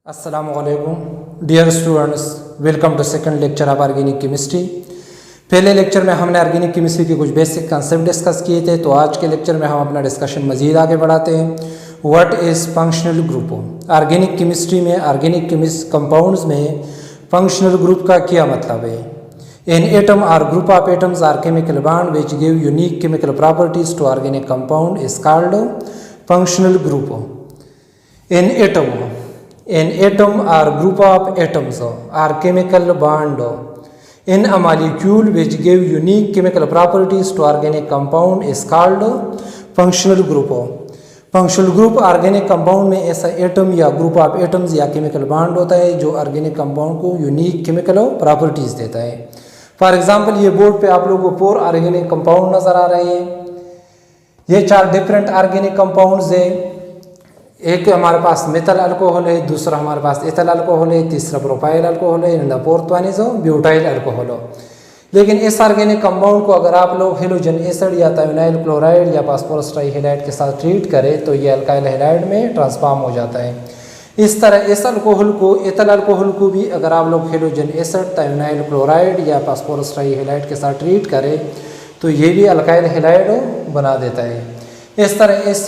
अस्सलामुअलैकुम dear students, welcome to second lecture of organic chemistry. पहले lecture में हमने ऑर्गेनिक केमिस्ट्री के कुछ बेसिक कंसेप्ट डिस्कस किए थे, तो आज के लेक्चर में हम अपना डिस्कशन मज़ीद आगे बढ़ाते हैं। What is functional group? Organic chemistry में ऑर्गेनिक कंपाउंड्स में फंक्शनल ग्रुप का क्या मतलब है? An atom or group of atoms or chemical bond which give unique chemical properties to organic compound is called functional group. An atom or group of atoms are chemical bond in a molecule which give unique chemical properties to organic compound is called functional group। Functional group organic compound में ऐसा atom या group of atoms या chemical bond होता है जो organic compound को unique chemical properties देता है। फॉर एग्जांपल, ये बोर्ड पे आप लोगों को 4 ऑर्गेनिक कंपाउंड नजर आ रहे हैं। ये 4 डिफरेंट ऑर्गेनिक कंपाउंड्स है। एक हमारे पास मेथल अल्कोहल है, दूसरा हमारे पास एथल अल्कोहल है, तीसरा प्रोपाइल अल्कोहल है, and the fourth one is butyl alcohol. लेकिन इस ऑर्गेनिक कंपाउंड को अगर आप लोग हेलोजन एसिड या थायोनाइल क्लोराइड या फास्फोरस ट्राईहैलाइड के साथ ट्रीट करें तो ये अल्काइल हैलाइड में ट्रांसफॉर्म हो जाता है। इस तरह इस अल्कोहल को, एथल अल्कोहल को भी अगर आप लोग हेलोजन एसिड, थायोनाइल क्लोराइड या फास्फोरस ट्राईहैलाइड के साथ ट्रीट करें तो ये भी अल्काइल हैलाइड बना देता है। इस तरह इस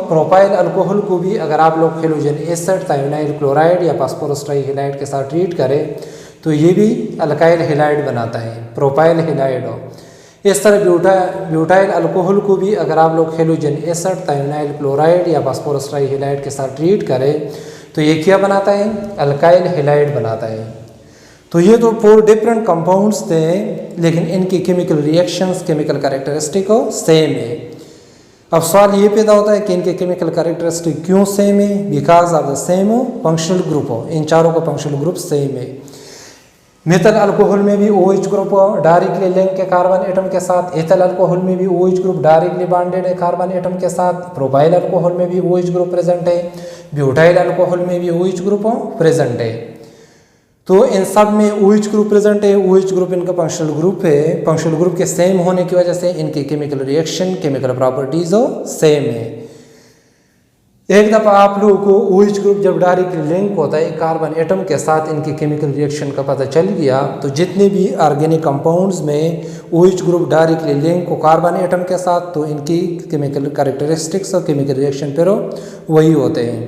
प्रोपाइल अल्कोहल को भी अगर आप लोग हेलोजन एसिड, थायोनाइल क्लोराइड या फास्फोरस ट्राईहैलाइड के साथ ट्रीट करें तो ये भी अल्काइल हैलाइड बनाता है, प्रोपाइल हैलाइड। इस तरह ब्यूटाइल अल्कोहल को भी अगर आप लोग हेलोजन एसिड, थायोनाइल क्लोराइड या फास्फोरस ट्राईहैलाइड के साथ ट्रीट करें तो ये क्या बनाता है? अल्काइल हैलाइड बनाता है। तो ये तो 4 डिफरेंट कंपाउंड्स थे, लेकिन इनकी chemical reactions, chemical characteristic same है। अब सवाल ये पैदा होता है कि इनके केमिकल कैरेक्टरिस्टिक क्यों सेम है? Because of the same functional group. इन चारों का फंक्शनल ग्रुप सेम है। मेथल अल्कोहल में भी OH ग्रुप डायरेक्टली लिंक है कार्बन एटम के साथ, एथल अल्कोहल में भी OH ग्रुप डायरेक्टली बॉन्डेड है कार्बन एटम के साथ, प्रोपाइल अल्कोहल में भी OH ग्रुप प्रेजेंट है, ब्यूटाइल अल्कोहल में भी OH ग्रुप प्रेजेंट है। तो इन सब में OH ग्रुप प्रेजेंट है। OH ग्रुप इनका फंक्शनल ग्रुप है। फंक्शनल ग्रुप के सेम होने की वजह से इनकी chemical reaction, chemical properties same है। एक दफ़ा आप लोगों को OH ग्रुप जब डायरेक्टली लिंक होता है कार्बन एटम के साथ, इनकी केमिकल रिएक्शन का पता चल गया तो जितने भी ऑर्गेनिक कंपाउंड्स में OH ग्रुप डायरेक्टली लिंक हो कार्बन एटम के साथ तो इनकी केमिकल कैरेक्टरिस्टिक्स और केमिकल रिएक्शन फिर वही होते हैं।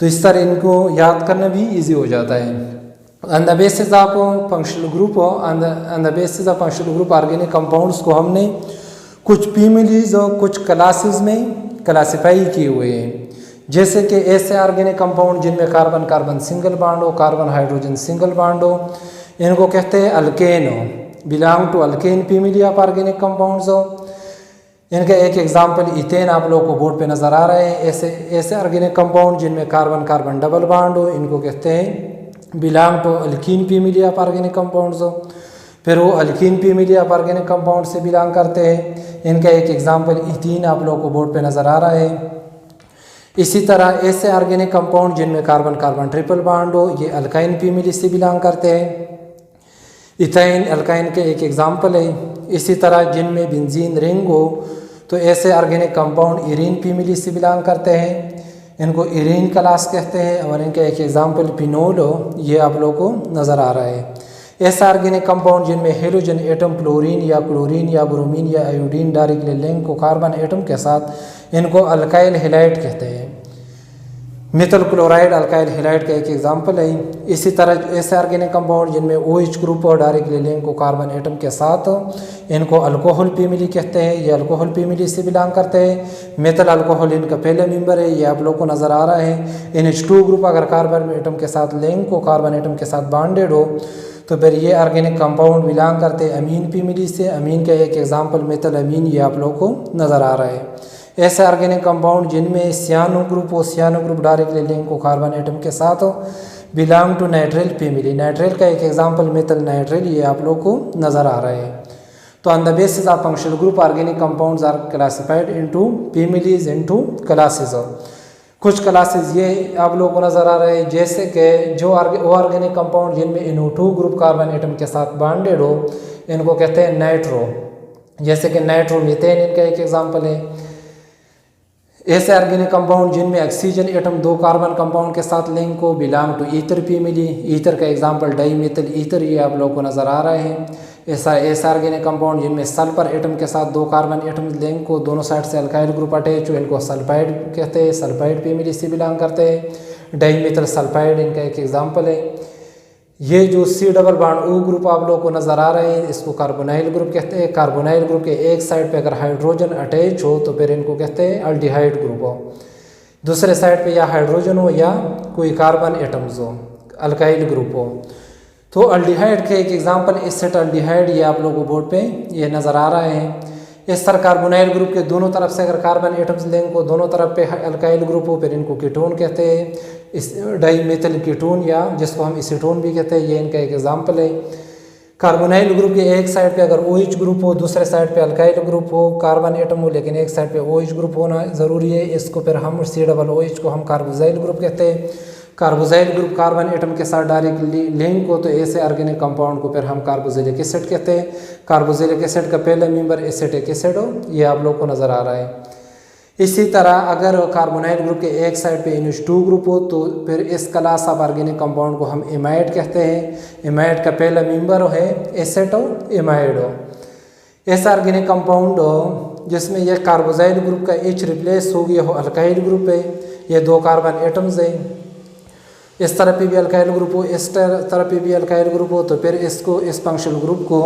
तो इस तरह इनको याद करना भी ईजी हो जाता है। On the basis of functional group, on the basis of functional group organic compounds को हमने कुछ फैमिलीज और कुछ क्लासेस में क्लासिफाई किए हुए हैं। जैसे कि ऐसे ऑर्गेनिक कंपाउंड जिनमें कार्बन कार्बन सिंगल बॉन्ड हो, कार्बन हाइड्रोजन सिंगल बॉन्ड हो, इनको कहते हैं अल्केन हो, belong to alkane family of organic compounds हो। इनका एक एग्जांपल इथेन आप लोगों को बोर्ड पे नज़र आ रहे हैं। ऐसे ऑर्गेनिक कंपाउंड जिनमें कार्बन कार्बन डबल बॉन्ड हो, इनको कहते हैं belong to alkene family of organic compounds हो। फिर वो alkene family of organic compound से बिलोंग करते हैं। इनका एक एग्जांपल इथीन आप लोगों को बोर्ड पे नज़र आ रहा है। इसी तरह ऐसे ऑर्गेनिक कंपाउंड जिनमें कार्बन कार्बन ट्रिपल बॉन्ड हो, ये अल्काइन फैमिली से बिलोंग करते हैं। इथाइन अल्काइन के एक एग्जांपल है। इसी तरह जिनमें बेंजीन रिंग हो तो ऐसे ऑर्गेनिक कंपाउंड इरीन फैमिली से बिलोंग करते हैं, इनको इरीन क्लास कहते हैं। और इनका एक एग्जांपल फिनोल हो, ये आप लोगों को नज़र आ रहा है। ऐसा ऑर्गेनिक कंपाउंड जिनमें हेलोजन एटम फ्लोरीन या क्लोरीन या ब्रोमीन या आयोडीन डायरेक्टली लिंक को कार्बन एटम के साथ, इनको अल्काइल हैलाइड कहते हैं। मेथल क्लोराइड अल्काइल हैलाइड का एक एग्जांपल है। इसी तरह ऐसे ऑर्गेनिक कंपाउंड जिनमें OH ग्रुप और डायरेक्टली लिंक को कार्बन एटम के साथ, इनको अल्कोहल फैमिली कहते हैं। ये अल्कोहल फैमिली से बिलोंग करते हैं। मेथल अल्कोहल इनका पहला मेंबर है, ये आप लोग को नज़र आ रहा है। NH2 ग्रुप अगर कार्बन एटम के साथ लिंक को कार्बन एटम के साथ बॉन्डेड हो तो फिर ये ऑर्गेनिक कंपाउंड बिलोंग करते हैं अमीन फैमिली से। अमीन का एक एग्जाम्पल मेथल अमीन, ये आप लोग को नज़र आ रहा है। ऐसे ऑर्गेनिक कंपाउंड जिनमें सियानो ग्रुप हो, सियानो ग्रुप डायरेक्टली लिंक को कार्बन एटम के साथ हो, belong to nitrile family. Nitrile का एक एग्जांपल मेथल नाइट्राइल, ये आप लोग को नज़र आ रहा है। तो on the basis of functional group organic compounds are classified into families, into classes. कुछ क्लासेस ये आप लोग को नज़र आ रहे हैं, जैसे कि जो ऑर्गेनिक कंपाउंड जिनमें NO2 ग्रुप कार्बन एटम के साथ बॉन्डेड हो, इनको कहते हैं नाइट्रो। जैसे कि नाइट्रोमीथेन इनका एक एग्जाम्पल है। ऐसे ऑर्गेनिक कंपाउंड जिनमें ऑक्सीजन एटम 2 कार्बन कंपाउंड के साथ लिंक हो belong to ether family. Ether का एग्जांपल डाईमीथिल ईथर ये आप लोगों को नज़र आ रहे हैं। ऐसा ऑर्गेनिक कंपाउंड जिनमें सल्फर एटम के साथ 2 कार्बन एटम लिंक को, दोनों साइड से अल्काइल ग्रुप अटैच हो, इनको सल्फाइड कहते हैं, सल्फाइड फैमिली से बिलोंग करते हैं। डाईमीथिल सल्फाइड इनका एक एग्जाम्पल है। ये जो C double bond O group आप लोगों को नज़र आ रहे हैं इसको कार्बोनाइल ग्रुप कहते हैं। कार्बोनाइल ग्रुप के एक साइड पे अगर हाइड्रोजन अटैच हो तो फिर इनको कहते हैं अल्डिहाइड ग्रुप हो। दूसरे साइड पे या हाइड्रोजन हो या कोई कार्बन एटम्स हो, अल्काइल ग्रुप हो। तो अल्डिहाइड के एक एग्जाम्पल एसिटाल्डिहाइड ये आप लोगों को बोर्ड पे ये नज़र आ रहे हैं। इस तरह कार्बोनाइल ग्रुप के दोनों तरफ से अगर कार्बन एटम्स लिंक हो, दोनों तरफ पे अल्काइल ग्रुप हो, फिर इनको कीटोन कहते हैं। इस डाईमीथिल कीटोन या जिसको हम एसीटोन भी कहते हैं, ये इनका एक एग्जाम्पल है। कार्बोनाइल ग्रुप के एक साइड पे अगर OH ग्रुप हो, दूसरे साइड पे अल्काइल ग्रुप हो, कार्बन एटम हो, लेकिन एक साइड पे OH ग्रुप होना ज़रूरी है। इसको फिर हम C+OH को हम कार्बोजाइल ग्रुप कहते हैं। कार्बोजाइल ग्रुप कार्बन एटम के साथ डायरेक्टली लिंक हो तो ऐसे ऑर्गेनिक कंपाउंड को फिर हम कार्बोजिलिक एसिड कहते हैं। कार्बोजिलिक एसिड का पहला मेंबर एसिटिक एसिड हो, ये आप लोग को नज़र आ रहा है। इसी तरह अगर कार्बोनाइल ग्रुप के एक साइड पे NH2 ग्रुप हो तो फिर इस क्लास ऑफ ऑर्गेनिक कंपाउंड को हम इमाइड कहते हैं। इमाइड का पहला मेंबर है एसेटो इमाइड हो। ऐसा ऑर्गेनिक कंपाउंड हो जिसमें यह कार्बोजाइल ग्रुप का H रिप्लेस हो गया हो अल्काइल ग्रुप है, ये 2 कार्बन एटम्स है। इस तरफ पे भी अल्काइल ग्रुप हो, इस तरफ पे भी अल्काइल ग्रुप हो तो फिर इसको इस फंक्शनल ग्रुप को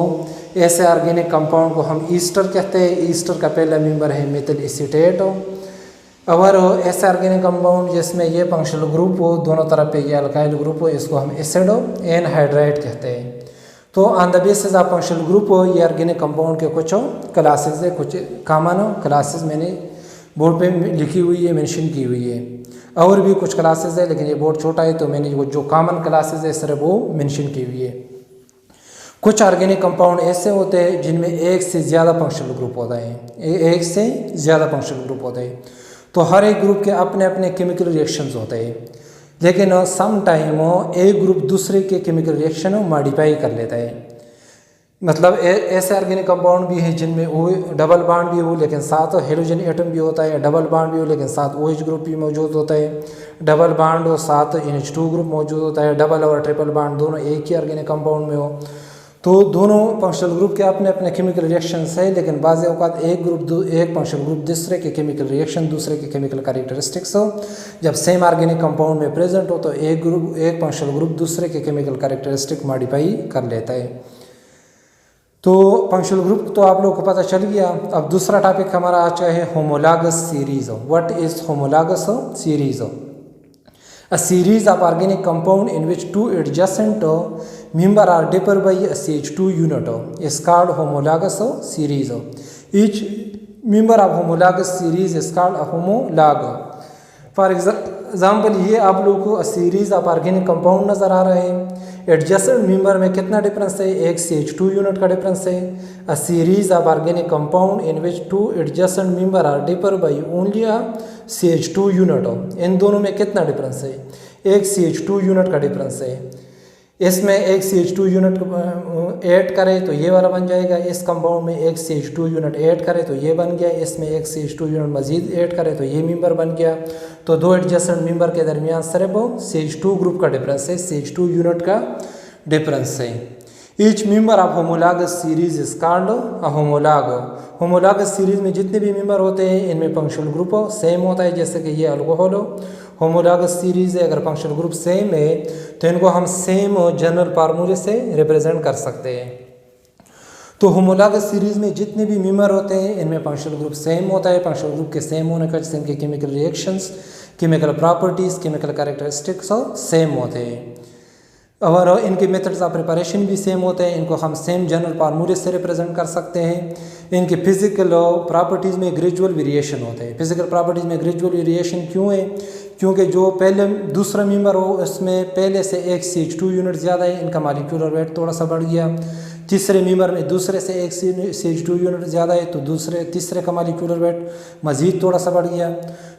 ऐसे ऑर्गेनिक कंपाउंड को हम ईस्टर कहते हैं। ईस्टर का पहला मेंबर है मेथिल एसीटेट हो। और ऐसे ऑर्गेनिक कंपाउंड जिसमें ये फंक्शनल ग्रुप हो, दोनों तरफ पे ये अल्काइल ग्रुप हो, इसको हम एसिडो एनहाइड्राइड कहते हैं। तो on the basis of functional group हो ये ऑर्गेनिक कंपाउंड के कुछ क्लासेस है, कुछ कॉमन क्लासेस मैंने बोर्ड पे लिखी हुई है, मेंशन की हुई है। और भी कुछ क्लासेस है लेकिन ये बोर्ड छोटा है तो मैंने वो जो कॉमन क्लासेस है सर वो मेंशन की हुई है। कुछ ऑर्गेनिक कंपाउंड ऐसे होते हैं जिनमें एक से ज़्यादा फंक्शनल ग्रुप होता है, एक से ज़्यादा फंक्शनल ग्रुप होते हैं। तो हर एक ग्रुप के अपने अपने केमिकल रिएक्शंस होते हैं, लेकिन सम टाइम एक ग्रुप दूसरे के केमिकल रिएक्शन मॉडिफाई कर लेता है। मतलब ऐसे ऑर्गेनिक कंपाउंड भी हैं जिनमें वो डबल बॉन्ड भी हो लेकिन साथ हेलोजन एटम भी होता है, डबल बॉन्ड भी हो लेकिन साथ OH ग्रुप भी मौजूद होता है, डबल बॉन्ड हो साथ NH2 ग्रुप मौजूद होता है, डबल और ट्रिपल बॉन्ड दोनों एक ही ऑर्गेनिक कंपाउंड में हो। तो दोनों फंक्शनल ग्रुप के अपने अपने केमिकल रिएक्शंस है, लेकिन बाज़ औक़ात एक फंक्शनल ग्रुप दूसरे के केमिकल रिएक्शन, दूसरे के केमिकल कैरेक्टरिस्टिक्स हो जब सेम ऑर्गेनिक कंपाउंड में प्रेजेंट हो तो एक फंक्शनल ग्रुप दूसरे के केमिकल कैरेक्टरिस्टिक मॉडिफाई कर लेता है। तो फंक्शनल ग्रुप तो आप लोग को पता चल गया। अब दूसरा टॉपिक हमारा आज है homologous series. What is homologous series? A series of organic compound in which 2 adjacent member are differ by a CH2 unit is called homologous series. Each member of homologous series is called a homolog. For example ये आप लोगों को series of organic compound नज़र आ रहे हैं। Adjacent member में कितना डिफरेंस है? एक CH2 यूनिट का डिफरेंस है। A series of organic compound in which 2 adjacent member are differ by only a CH2 unit. इन दोनों में कितना डिफरेंस है? एक CH2 यूनिट का डिफरेंस है। इसमें एक CH2 यूनिट ऐड करें तो ये वाला बन जाएगा, इस कंपाउंड में एक CH2 यूनिट ऐड करें तो ये बन गया, इसमें एक CH2 यूनिट मजीद ऐड करें तो ये मेंबर बन गया। तो 2 एडजेसेंट मेंबर के दरमियान सिर्फ CH2 ग्रुप का डिफरेंस है, CH2 यूनिट का डिफरेंस है। Each member of homologous series is called a homologue. Homologous series में जितने भी मेंबर होते हैं इनमें फंक्शनल ग्रुप सेम होता है, जैसे कि ये अल्कोहल होमोलॉगस सीरीज है। अगर फंक्शनल ग्रुप सेम है तो इनको हम सेम जनरल फार्मूले से रिप्रेजेंट कर सकते हैं। तो होमोलॉगस सीरीज में जितने भी मेंबर होते हैं इनमें फंक्शनल ग्रुप सेम होता है। फंक्शनल ग्रुप के सेम होने का जिससे इनके chemical reactions, chemical properties, chemical characteristics same होते हैं और इनके मेथड्स ऑफ प्रिपरेशन भी सेम होते हैं। इनको हम सेम जनरल फार्मूले से रिप्रेजेंट कर सकते हैं। इनके फिजिकल प्रॉपर्टीज़ में ग्रेजुअल वेरिएशन होते हैं। फिजिकल प्रॉपर्टीज़ में ग्रेजुअल वेरिएशन क्यों है? क्योंकि जो पहले दूसरा मेंबर हो उसमें पहले से एक CH2 यूनिट ज़्यादा है, इनका मॉलिक्यूलर वेट थोड़ा सा बढ़ गया। तीसरे मेंबर में दूसरे से एक CH2 यूनिट ज़्यादा है तो तीसरे का मॉलिक्यूलर वेट मज़ीद थोड़ा सा बढ़ गया।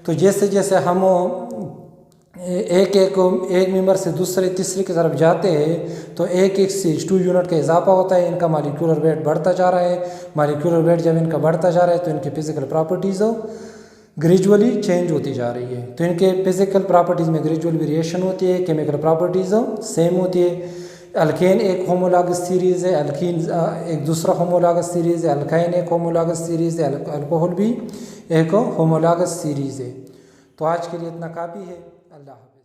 तो जैसे जैसे हम एक मेंबर से दूसरे तीसरे की तरफ जाते हैं तो एक CH2 यूनिट का इजाफा होता है, इनका मॉलिक्यूलर वेट बढ़ता जा रहा है। मॉलिक्यूलर वेट जब इनका बढ़ता जा रहा है तो इनकी फिजिकल प्रॉपर्टीज़ ग्रेजुअली चेंज होती जा रही है। तो इनके फिजिकल प्रॉपर्टीज़ में ग्रेजुअल वेरिएशन होती है, केमिकल प्रॉपर्टीज़ सेम होती है। अल्केन एक होमोलॉगस सीरीज़ है, अल्कीन एक दूसरा होमोलॉगस सीरीज़ है, अल्काइन एक होमोलॉगस सीरीज़ है, अल्कोहल भी एक होमोलॉगस सीरीज़ है। तो आज के लिए इतना काफ़ी है। अल्लाह हाफ़िज़।